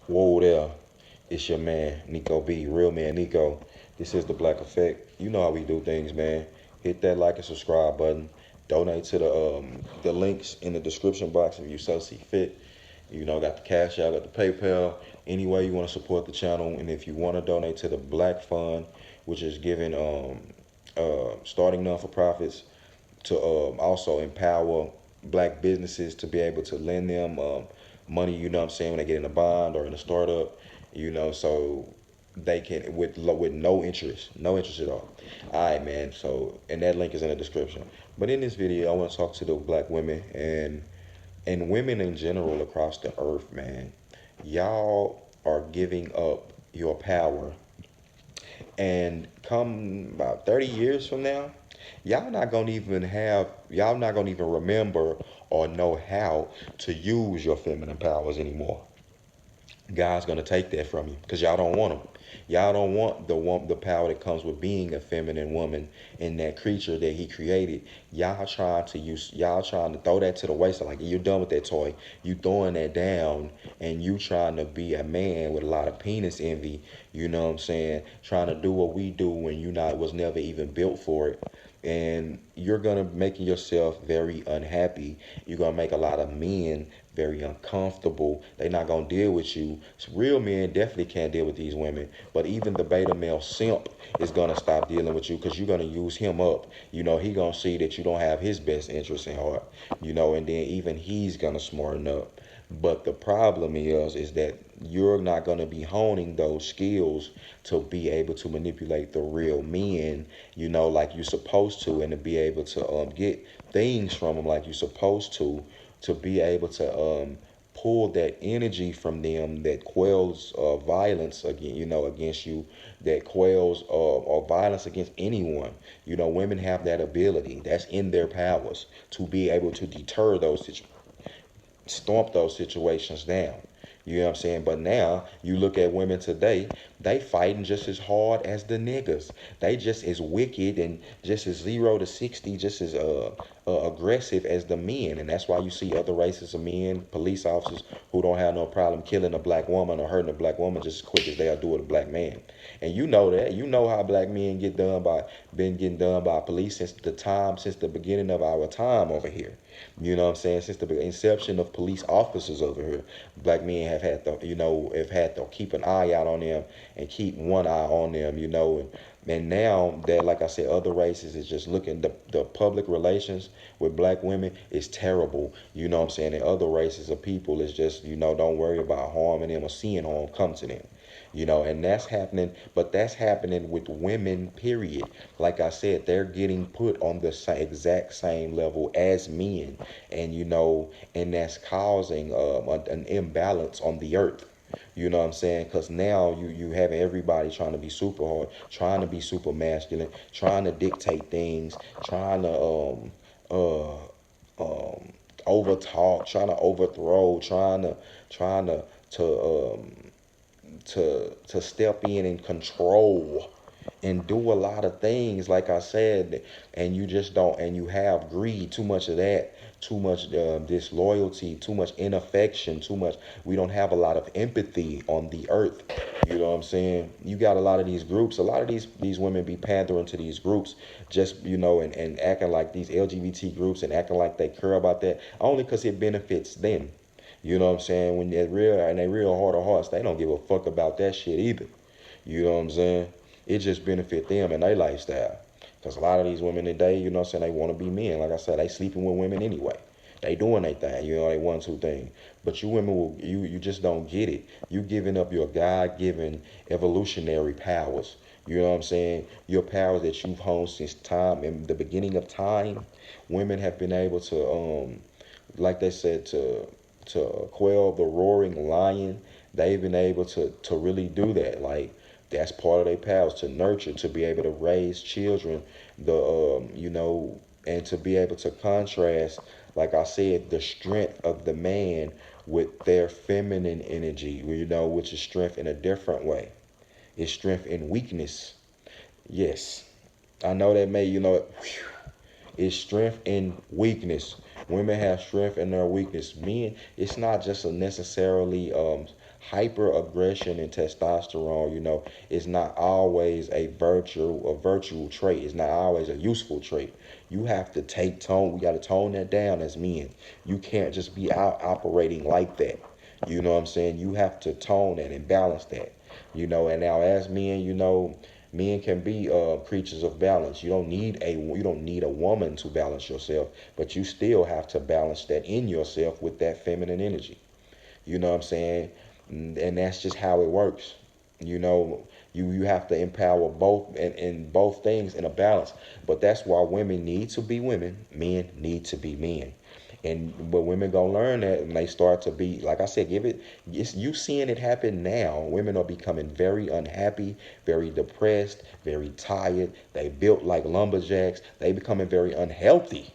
Whoa there, it's your man, Nico B, real man Nico. This is the Black Effect. You know how we do things, man. Hit that like and subscribe button. Donate to the links in the description box if you so see fit. You know, got the Cash App, got the PayPal. Any way you want to support the channel, and if you want to donate to the Black Fund, which is giving starting non for profits to also empower black businesses to be able to lend them money, you know what I'm saying, when they get in a bond or in a startup, you know, so they can with no interest, no interest at all. All right, man. So, and that link is in the description. But in this video, I want to talk to the black women and women in general across the earth, man. Y'all are giving up your power, and come about 30 years from now, y'all not gonna even remember or know how to use your feminine powers anymore. God's gonna take that from you because y'all don't want them. Y'all don't want the power that comes with being a feminine woman and that creature that He created. Y'all trying to throw that to the wayside. Like, you're done with that toy. You throwing that down, and you trying to be a man with a lot of penis envy. You know what I'm saying? Trying to do what we do when you not was never even built for it, and you're gonna making yourself very unhappy. You're gonna make a lot of men very uncomfortable. They're not gonna deal with you. So real men definitely can't deal with these women, but even the beta male simp is gonna stop dealing with you because you're gonna use him up. You know, he gonna see that you don't have his best interest in heart. You know, and then even he's gonna smarten up. But the problem is that you're not going to be honing those skills to be able to manipulate the real men, you know, like you're supposed to, and to be able to get things from them like you're supposed to be able to pull that energy from them that quells violence against you, that quells or violence against anyone. You know, women have that ability. That's in their powers to be able to deter those situations, stomp those situations down. You know what I'm saying? But now you look at women today, they fighting just as hard as the niggas. They just as wicked and just as 0 to 60, just as aggressive as the men. And that's why you see other races of men, police officers, who don't have no problem killing a black woman or hurting a black woman just as quick as they'll do with a black man. And you know that. You know how black men been getting done by police since the beginning of our time over here. You know what I'm saying? Since the inception of police officers over here, black men have had to keep an eye out on them and keep one eye on them, you know. And now that, like I said, other races is just looking, the public relations with black women is terrible. You know what I'm saying? And other races of people is just, you know, don't worry about harming them or seeing harm come to them. You know, and that's happening, but that's happening with women, period. Like I said, they're getting put on the exact same level as men, and you know, and that's causing an imbalance on the earth. You know what I'm saying? Because now you have everybody trying to be super hard, trying to be super masculine, trying to dictate things, trying to uh um over talk, trying to overthrow, trying to to step in and control and do a lot of things, like I said, and you just don't, and you have greed, too much of that, too much disloyalty, too much inaffection, too much. We don't have a lot of empathy on the earth. You know what I'm saying? You got a lot of these groups, a lot of these women be pandering to these groups, just, you know, and acting like these LGBT groups and acting like they care about that only because it benefits them. You know what I'm saying? When they're real and they real heart of hearts, they don't give a fuck about that shit either. You know what I'm saying? It just benefit them and their lifestyle. Because a lot of these women today, you know what I'm saying, they want to be men. Like I said, they sleeping with women anyway. They doing their thing, you know, they one, two thing. But you women, you just don't get it. You giving up your God-given evolutionary powers. You know what I'm saying? Your powers that you've honed since time, in the beginning of time. Women have been able to, like they said, to quell the roaring lion. They've been able to really do that. Like, that's part of their powers, to nurture, to be able to raise children, you know, and to be able to contrast, like I said, the strength of the man with their feminine energy, you know, which is strength in a different way. It's strength in weakness. Yes, I know that may, you know, it's strength in weakness. Women have strength in their weakness. Men, it's not just a necessarily hyper aggression and testosterone, is not always a virtual trait. It's not always a useful trait. You have to we got to tone that down as men. You can't just be out operating like that. You know what I'm saying? You have to tone that and balance that. And now as men, men can be creatures of balance. You don't need a woman to balance yourself, but you still have to balance that in yourself with that feminine energy. You know what I'm saying? And that's just how it works. You know, you have to empower both and both things in a balance. But that's why women need to be women, men need to be men. But women gonna learn that when they start to be, like I said, you seeing it happen now. Women are becoming very unhappy, very depressed, very tired. They built like lumberjacks. They becoming very unhealthy.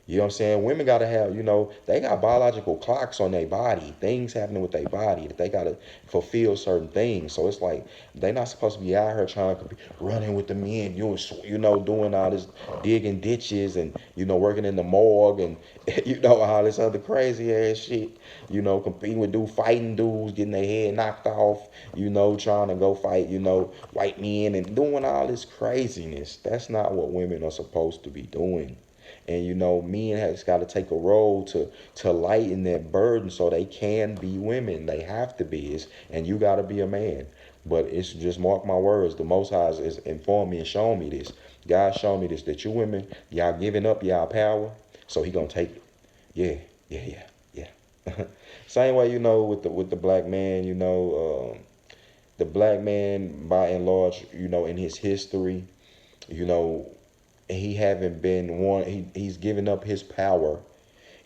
You know what I'm saying? Women got to have, they got biological clocks on their body, things happening with their body that they got to fulfill certain things. So it's like they not supposed to be out here trying to running with the men, doing all this digging ditches and, working in the morgue and, all this other crazy ass shit, competing with fighting dudes, getting their head knocked off, trying to go fight, white men and doing all this craziness. That's not what women are supposed to be doing. And men has got to take a role to lighten that burden so they can be women. They have to be. And you got to be a man. But it's just mark my words. The Most High is informed me and shown me this. God showed me this, that you women, y'all giving up y'all power, so he gonna take it. Yeah, yeah. Same way, with the black man, the black man by and large, in his history, you know, he haven't been he's given up his power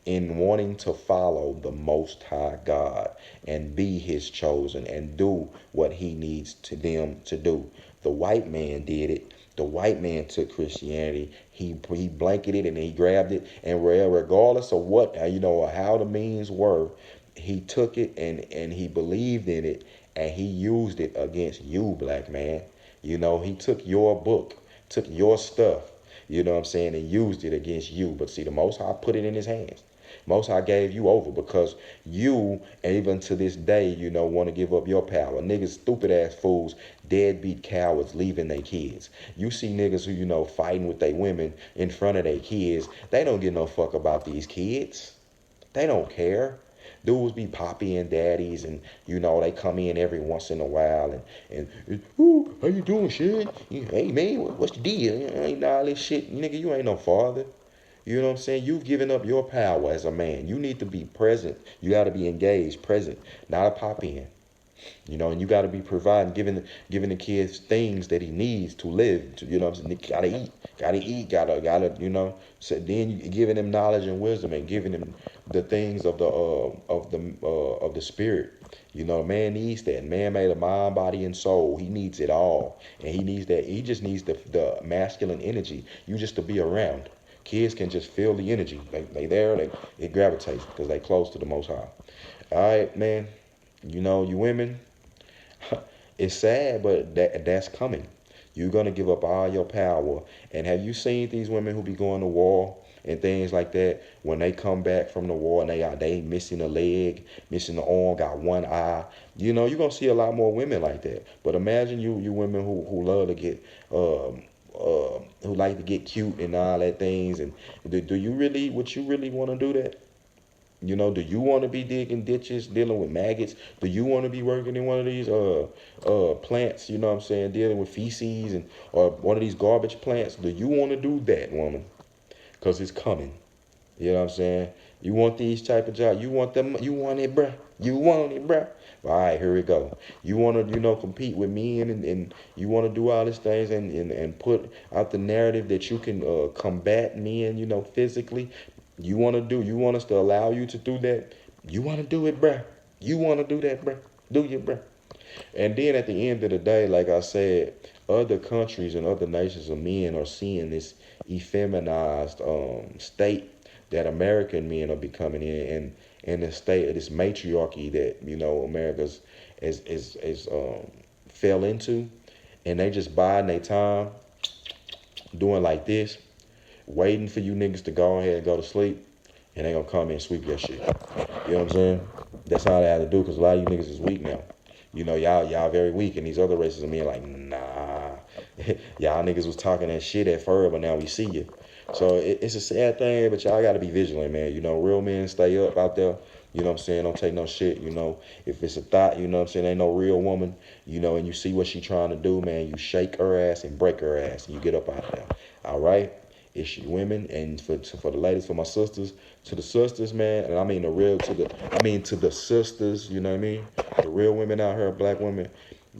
in wanting to follow the Most High God and be his chosen and do what he needs to them to do. The white man did it. The white man took Christianity. He blanketed it and he grabbed it, and regardless of what how the means were, he took it and he believed in it, and he used it against you, black man. He took your book, took your stuff, what I'm saying, and used it against you. But see, the Most High put it in his hands. Most High gave you over because you, even to this day, want to give up your power. Niggas, stupid ass fools, deadbeat cowards leaving their kids. You see niggas who, fighting with their women in front of their kids. They don't give no fuck about these kids. They don't care. Dudes be poppy and daddies, and they come in every once in a while and ooh, how you doing, shit? Hey man, what's the deal? Ain't all this shit, nigga. You ain't no father. You know what I'm saying? You've given up your power as a man. You need to be present. You got to be engaged, present, not a pop in. And you got to be providing, giving the kids things that he needs to live. What I'm saying? Gotta eat. So then you giving him knowledge and wisdom and giving him the things of the spirit. Man needs that. Man made a mind, body, and soul. He needs it all, and he needs that. He just needs the masculine energy. You just to be around. Kids can just feel the energy. They there. It gravitates because they close to the Most High. All right, man. You women, it's sad, but that's coming. You're going to give up all your power. And have you seen these women who be going to war and things like that? When they come back from the war and they missing a leg, missing the arm, got one eye. You're going to see a lot more women like that. But imagine you women who love to get, who like to get cute and all that things. And would you really want to do that? Do you want to be digging ditches, dealing with maggots? Do you want to be working in one of these plants, what I'm saying, dealing with feces or one of these garbage plants? Do you want to do that, woman? Because it's coming. You know what I'm saying? You want these type of jobs. You want them. You want it, bruh. You want it, bruh. All right, here we go. You want to, compete with men and you want to do all these things and put out the narrative that you can combat men, physically. You want us to allow you to do that? You want to do it, bruh. You want to do that, bruh. Do you, bruh? And then at the end of the day, like I said, other countries and other nations of men are seeing this effeminized state that American men are becoming in the state of this matriarchy that America's is fell into, and they just biding their time, doing like this, waiting for you niggas to go ahead and go to sleep, and they gonna come in and sweep your shit. You know what I'm saying? That's all they have to do because a lot of you niggas is weak now. You know, y'all very weak, and these other races of men like, nah. Y'all niggas was talking that shit at first, but now we see you. So it's a sad thing, but y'all gotta be vigilant, man. You know, real men stay up out there. You know what I'm saying? Don't take no shit. You know, if it's a thought, you know what I'm saying, ain't no real woman, you know, and you see what she trying to do, man, you shake her ass and break her ass and you get up out there. All right? It's you women, and for the ladies, for my sisters, to the sisters, man, and I mean the real to the sisters, you know what I mean? The real women out here, black women,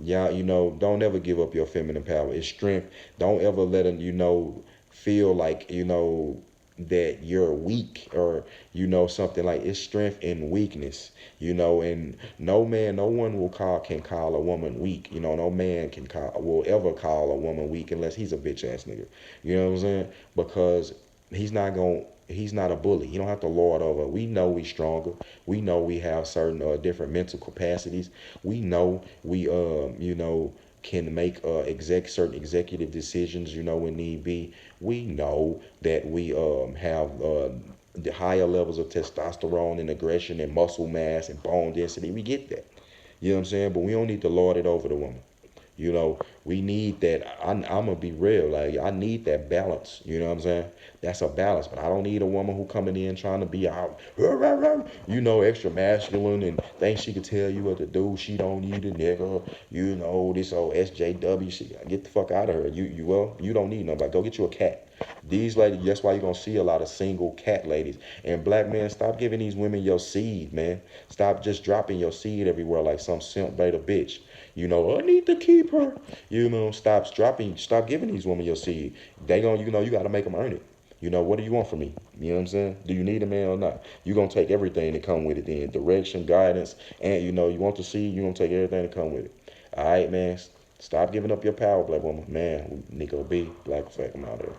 y'all, you know, don't ever give up your feminine power. It's strength. Don't ever let them, you know, feel like, you know, that you're weak or, you know, something like it's strength and weakness, you know, and no man, no one can call a woman weak. You know, no man will ever call a woman weak unless he's a bitch ass nigga. You know what I'm saying? Because he's not a bully. He don't have to lord over. We know we stronger. We know we have certain different mental capacities. We know we you know, can make certain executive decisions, you know, when need be. We know that we have the higher levels of testosterone and aggression and muscle mass and bone density. We get that. You know what I'm saying? But we don't need to lord it over the woman. You know, we need that. I'm gonna be real. Like, I need that balance. You know what I'm saying? That's a balance. But I don't need a woman who coming in trying to be out, you know, extra masculine and thinks she can tell you what to do. She don't need a nigga. You know, this old SJW shit. Get the fuck out of her. You don't need nobody. Go get you a cat. These ladies, that's why you're gonna see a lot of single cat ladies. And black men, stop giving these women your seed, man. Stop just dropping your seed everywhere like some simp beta bitch. You know, I need to keep her. You know, stop giving these women your seed. They gonna, you know, you gotta make them earn it. You know, what do you want from me? You know what I'm saying? Do you need a man or not? You gonna take everything that come with it then. Direction, guidance, and you know, you want the seed, you gonna take everything that come with it. All right, man. Stop giving up your power, black woman. Man, Nico B, Black Effect, I'm out there.